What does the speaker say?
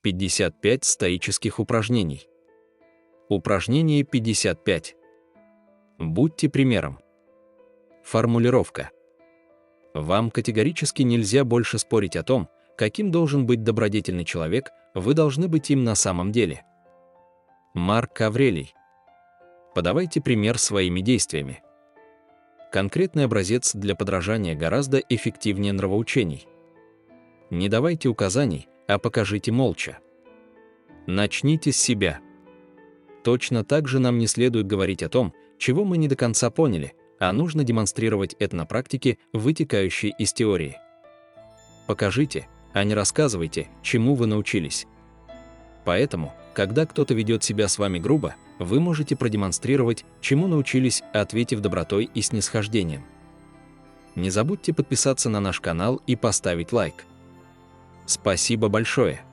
55 стоических упражнений. Упражнение 55. Будьте примером. Формулировка. Вам категорически нельзя больше спорить о том, каким должен быть добродетельный человек, вы должны быть им на самом деле. Марк Аврелий. Подавайте пример своими действиями. Конкретный образец для подражания гораздо эффективнее нравоучений. Не давайте указаний, а покажите молча. Начните с себя. Точно так же нам не следует говорить о том, чего мы не до конца поняли, а нужно демонстрировать это на практике, вытекающей из теории. Покажите, а не рассказывайте, чему вы научились. Поэтому, когда кто-то ведет себя с вами грубо, вы можете продемонстрировать, чему научились, ответив добротой и снисхождением. Не забудьте подписаться на наш канал и поставить лайк. Спасибо большое!